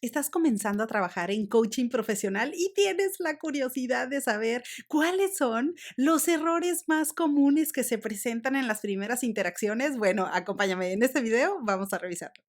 Estás comenzando a trabajar en coaching profesional y tienes la curiosidad de saber cuáles son los errores más comunes que se presentan en las primeras interacciones. Bueno, acompáñame en este video, vamos a revisarlo.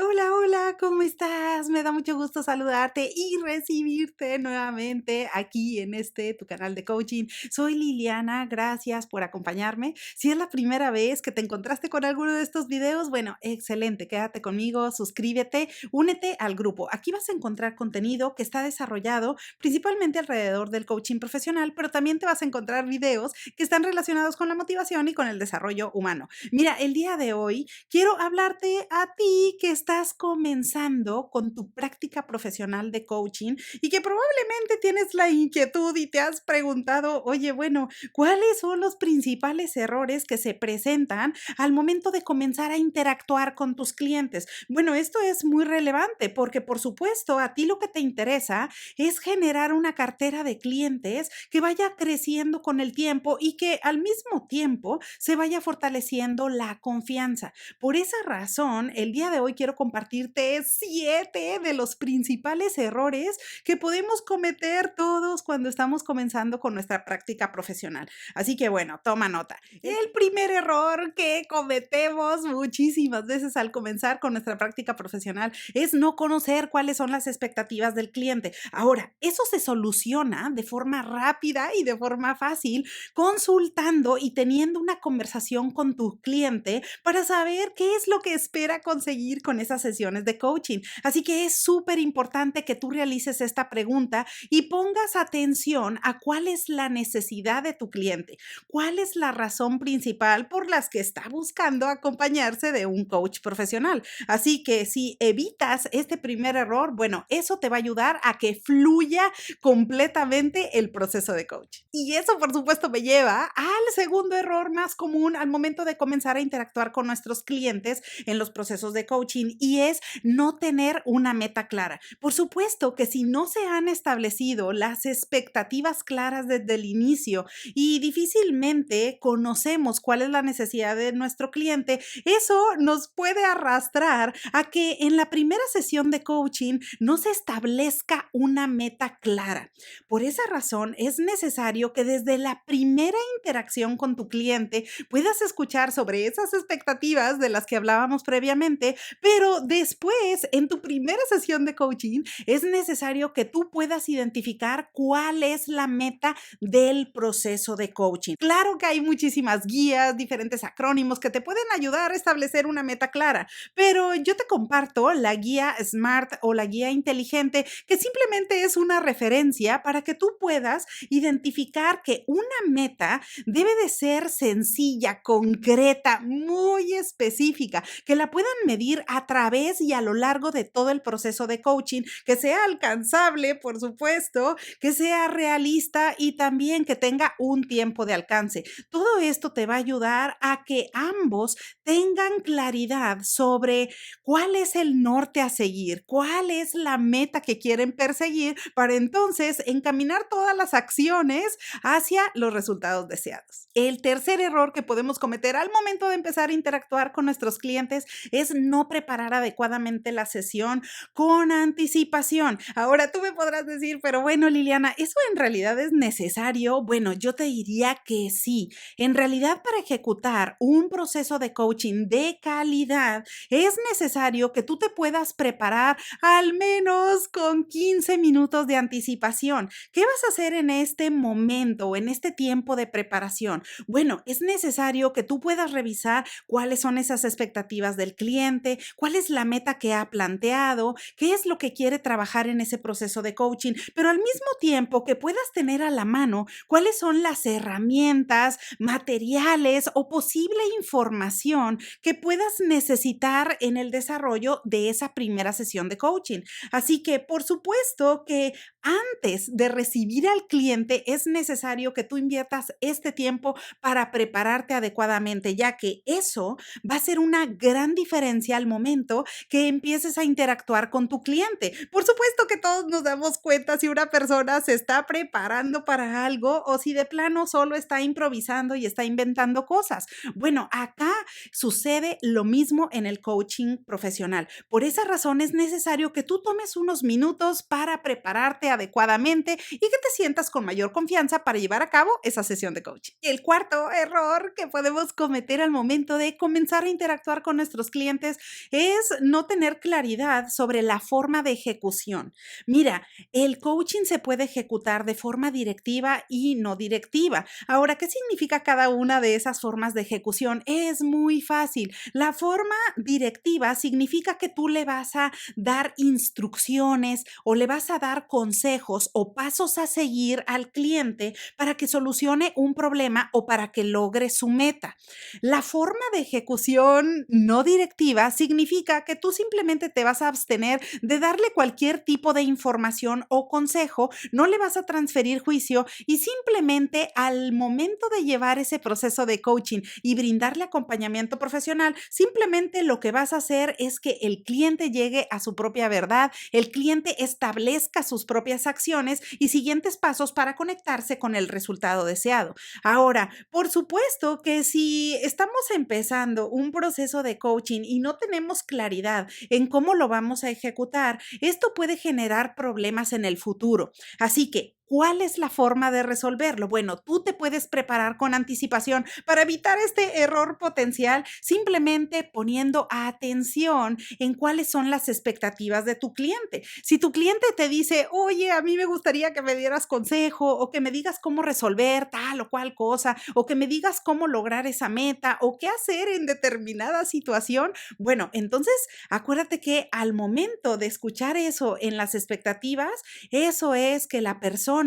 Hola, hola, ¿cómo estás? Me da mucho gusto saludarte y recibirte nuevamente aquí en tu canal de coaching. Soy Liliana, gracias por acompañarme. Si es la primera vez que te encontraste con alguno de estos videos, bueno, excelente, quédate conmigo, suscríbete, únete al grupo. Aquí vas a encontrar contenido que está desarrollado principalmente alrededor del coaching profesional, pero también te vas a encontrar videos que están relacionados con la motivación y con el desarrollo humano. Mira, el día de hoy quiero hablarte a ti que estás comenzando con tu práctica profesional de coaching y que probablemente tienes la inquietud y te has preguntado, oye, bueno, ¿cuáles son los principales errores que se presentan al momento de comenzar a interactuar con tus clientes? Bueno, esto es muy relevante porque, por supuesto, a ti lo que te interesa es generar una cartera de clientes que vaya creciendo con el tiempo y que al mismo tiempo se vaya fortaleciendo la confianza. Por esa razón, el día de hoy quiero compartirte 7 de los principales errores que podemos cometer todos cuando estamos comenzando con nuestra práctica profesional. Así que bueno, toma nota. El primer error que cometemos muchísimas veces al comenzar con nuestra práctica profesional es no conocer cuáles son las expectativas del cliente. Ahora, eso se soluciona de forma rápida y de forma fácil consultando y teniendo una conversación con tu cliente para saber qué es lo que espera conseguir con esas sesiones de coaching. Así que es súper importante que tú realices esta pregunta y pongas atención a cuál es la necesidad de tu cliente, cuál es la razón principal por las que está buscando acompañarse de un coach profesional. Así que si evitas este primer error, bueno, eso te va a ayudar a que fluya completamente el proceso de coaching. Y eso, por supuesto, me lleva al segundo error más común al momento de comenzar a interactuar con nuestros clientes en los procesos de coaching y es no tener una meta clara. Por supuesto que si no se han establecido las expectativas claras desde el inicio y difícilmente conocemos cuál es la necesidad de nuestro cliente, eso nos puede arrastrar a que en la primera sesión de coaching no se establezca una meta clara. Por esa razón, es necesario que desde la primera interacción con tu cliente puedas escuchar sobre esas expectativas de las que hablábamos previamente, pero después, en tu primera sesión de coaching, es necesario que tú puedas identificar cuál es la meta del proceso de coaching. Claro que hay muchísimas guías, diferentes acrónimos que te pueden ayudar a establecer una meta clara, pero yo te comparto la guía SMART o la guía inteligente, que simplemente es una referencia para que tú puedas identificar que una meta debe de ser sencilla, concreta, muy específica, que la puedan medir a través y a lo largo de todo el proceso de coaching, que sea alcanzable, por supuesto, que sea realista y también que tenga un tiempo de alcance. Todo esto te va a ayudar a que ambos tengan claridad sobre cuál es el norte a seguir, cuál es la meta que quieren perseguir para entonces encaminar todas las acciones hacia los resultados deseados. El tercer error que podemos cometer al momento de empezar a interactuar con nuestros clientes es no preparar adecuadamente la sesión con anticipación. Ahora tú me podrás decir, pero bueno, Liliana, ¿eso en realidad es necesario? Bueno, yo te diría que sí. En realidad, para ejecutar un proceso de coaching de calidad, es necesario que tú te puedas preparar al menos con 15 minutos de anticipación. ¿Qué vas a hacer en este momento o en este tiempo de preparación? Bueno, es necesario que tú puedas revisar cuáles son esas expectativas del cliente, cuál es la meta que ha planteado, qué es lo que quiere trabajar en ese proceso de coaching, pero al mismo tiempo que puedas tener a la mano cuáles son las herramientas, materiales o posible información que puedas necesitar en el desarrollo de esa primera sesión de coaching. Así que, por supuesto que antes de recibir al cliente es necesario que tú inviertas este tiempo para prepararte adecuadamente, ya que eso va a ser una gran diferencia al momento momento que empieces a interactuar con tu cliente. Por supuesto que todos nos damos cuenta si una persona se está preparando para algo o si de plano solo está improvisando y está inventando cosas. Bueno, acá sucede lo mismo en el coaching profesional. Por esa razón es necesario que tú tomes unos minutos para prepararte adecuadamente y que te sientas con mayor confianza para llevar a cabo esa sesión de coaching. Y el cuarto error que podemos cometer al momento de comenzar a interactuar con nuestros clientes es no tener claridad sobre la forma de ejecución. Mira, el coaching se puede ejecutar de forma directiva y no directiva. Ahora, ¿qué significa cada una de esas formas de ejecución? Es muy fácil. La forma directiva significa que tú le vas a dar instrucciones o le vas a dar consejos o pasos a seguir al cliente para que solucione un problema o para que logre su meta. La forma de ejecución no directiva significa que tú simplemente te vas a abstener de darle cualquier tipo de información o consejo, no le vas a transferir juicio y simplemente al momento de llevar ese proceso de coaching y brindarle acompañamiento profesional, simplemente lo que vas a hacer es que el cliente llegue a su propia verdad, el cliente establezca sus propias acciones y siguientes pasos para conectarse con el resultado deseado. Ahora, por supuesto que si estamos empezando un proceso de coaching y no tenemos claridad en cómo lo vamos a ejecutar, esto puede generar problemas en el futuro. Así que, ¿cuál es la forma de resolverlo? Bueno, tú te puedes preparar con anticipación para evitar este error potencial simplemente poniendo atención en cuáles son las expectativas de tu cliente. Si tu cliente te dice, oye, a mí me gustaría que me dieras consejo o que me digas cómo resolver tal o cual cosa o que me digas cómo lograr esa meta o qué hacer en determinada situación, bueno, entonces acuérdate que al momento de escuchar eso en las expectativas, eso es que la persona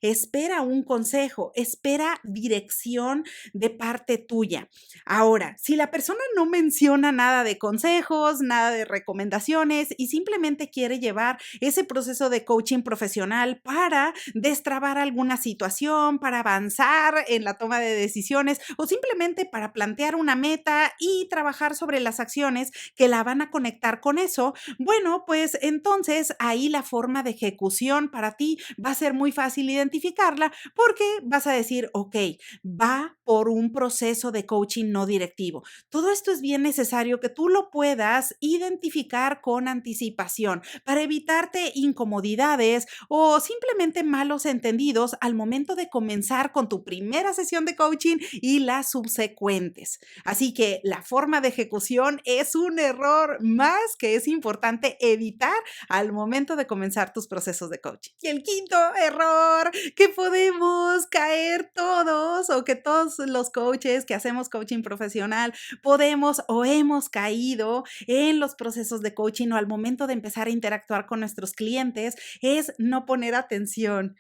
espera un consejo, espera dirección de parte tuya. Ahora, si la persona no menciona nada de consejos, nada de recomendaciones y simplemente quiere llevar ese proceso de coaching profesional para destrabar alguna situación, para avanzar en la toma de decisiones o simplemente para plantear una meta y trabajar sobre las acciones que la van a conectar con eso, bueno, pues entonces ahí la forma de ejecución para ti va a ser muy fácil identificarla porque vas a decir, ok, va por un proceso de coaching no directivo. Todo esto es bien necesario que tú lo puedas identificar con anticipación para evitarte incomodidades o simplemente malos entendidos al momento de comenzar con tu primera sesión de coaching y las subsecuentes. Así que la forma de ejecución es un error más que es importante evitar al momento de comenzar tus procesos de coaching. Y el quinto error que podemos caer todos o que todos los coaches que hacemos coaching profesional podemos o hemos caído en los procesos de coaching o al momento de empezar a interactuar con nuestros clientes es no poner atención.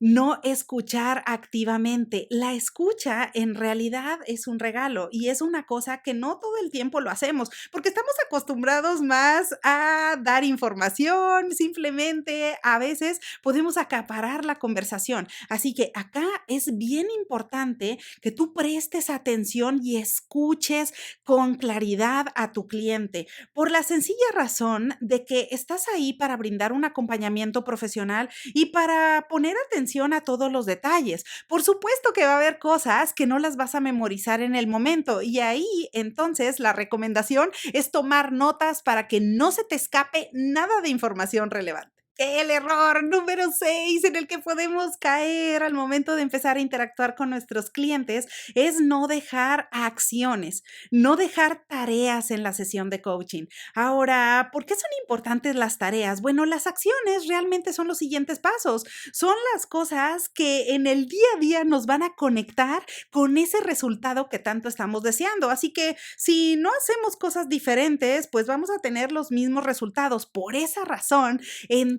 No escuchar activamente. La escucha en realidad es un regalo y es una cosa que no todo el tiempo lo hacemos porque estamos acostumbrados más a dar información, simplemente a veces podemos acaparar la conversación. Así que acá es bien importante que tú prestes atención y escuches con claridad a tu cliente por la sencilla razón de que estás ahí para brindar un acompañamiento profesional y para poner atención a todos los detalles. Por supuesto que va a haber cosas que no las vas a memorizar en el momento y ahí entonces la recomendación es tomar notas para que no se te escape nada de información relevante. El error número 6 en el que podemos caer al momento de empezar a interactuar con nuestros clientes es no dejar acciones, no dejar tareas en la sesión de coaching. Ahora, ¿por qué son importantes las tareas? Bueno, las acciones realmente son los siguientes pasos. Son las cosas que en el día a día nos van a conectar con ese resultado que tanto estamos deseando. Así que si no hacemos cosas diferentes, pues vamos a tener los mismos resultados. Por esa razón,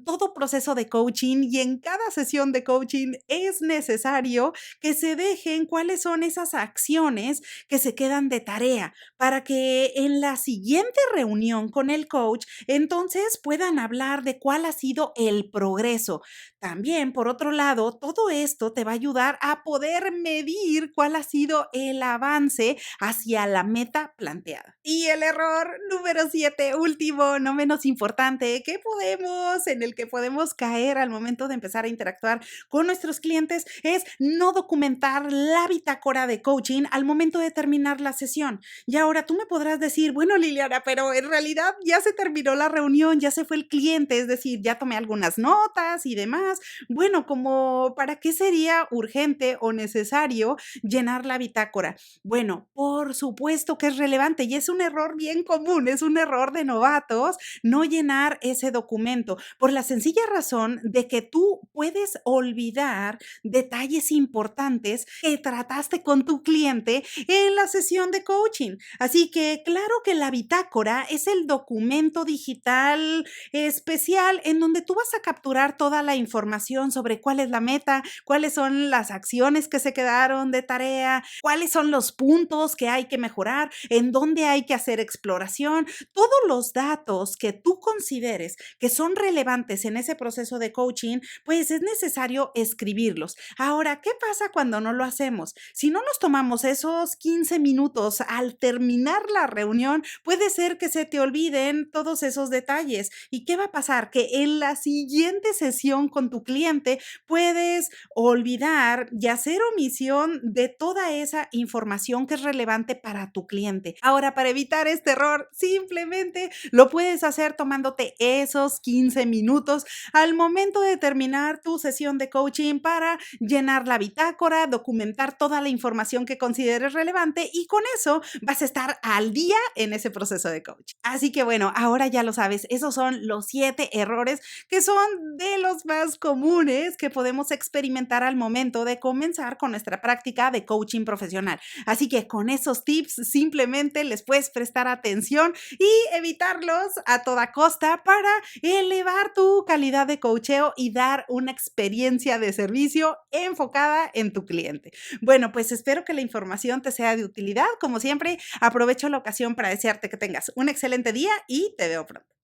todo proceso de coaching y en cada sesión de coaching es necesario que se dejen cuáles son esas acciones que se quedan de tarea para que en la siguiente reunión con el coach, entonces puedan hablar de cuál ha sido el progreso. También, por otro lado, todo esto te va a ayudar a poder medir cuál ha sido el avance hacia la meta planteada. Y el error número 7, último, no menos importante, en el que podemos caer al momento de empezar a interactuar con nuestros clientes es no documentar la bitácora de coaching al momento de terminar la sesión. Y ahora tú me podrás decir, bueno, Liliana, pero en realidad ya se terminó la reunión, ya se fue el cliente, es decir, ya tomé algunas notas y demás. Bueno, como ¿para qué sería urgente o necesario llenar la bitácora? Bueno, por supuesto que es relevante y es un error bien común, es un error de novatos no llenar ese documento por la sencilla razón de que tú puedes olvidar detalles importantes que trataste con tu cliente en la sesión de coaching. Así que claro que la bitácora es el documento digital especial en donde tú vas a capturar toda la información sobre cuál es la meta, cuáles son las acciones que se quedaron de tarea, cuáles son los puntos que hay que mejorar, en dónde hay que hacer exploración, todos los datos que tú consideres que son relevantes en ese proceso de coaching, pues es necesario escribirlos. Ahora, ¿qué pasa cuando no lo hacemos? Si no nos tomamos esos 15 minutos al terminar la reunión, puede ser que se te olviden todos esos detalles. ¿Y qué va a pasar? Que en la siguiente sesión con tu cliente puedes olvidar y hacer omisión de toda esa información que es relevante para tu cliente. Ahora, para evitar este error, simplemente lo puedes hacer tomándote esos 15 minutos al momento de terminar tu sesión de coaching para llenar la bitácora, documentar toda la información que consideres relevante y con eso vas a estar al día en ese proceso de coaching. Así que bueno, ahora ya lo sabes, esos son los 7 errores que son de los más comunes que podemos experimentar al momento de comenzar con nuestra práctica de coaching profesional. Así que con esos tips simplemente les puedes prestar atención y evitarlos a toda costa para elevar tu calidad de coacheo y dar una experiencia de servicio enfocada en tu cliente. Bueno, pues espero que la información te sea de utilidad. Como siempre, aprovecho la ocasión para desearte que tengas un excelente día y te veo pronto.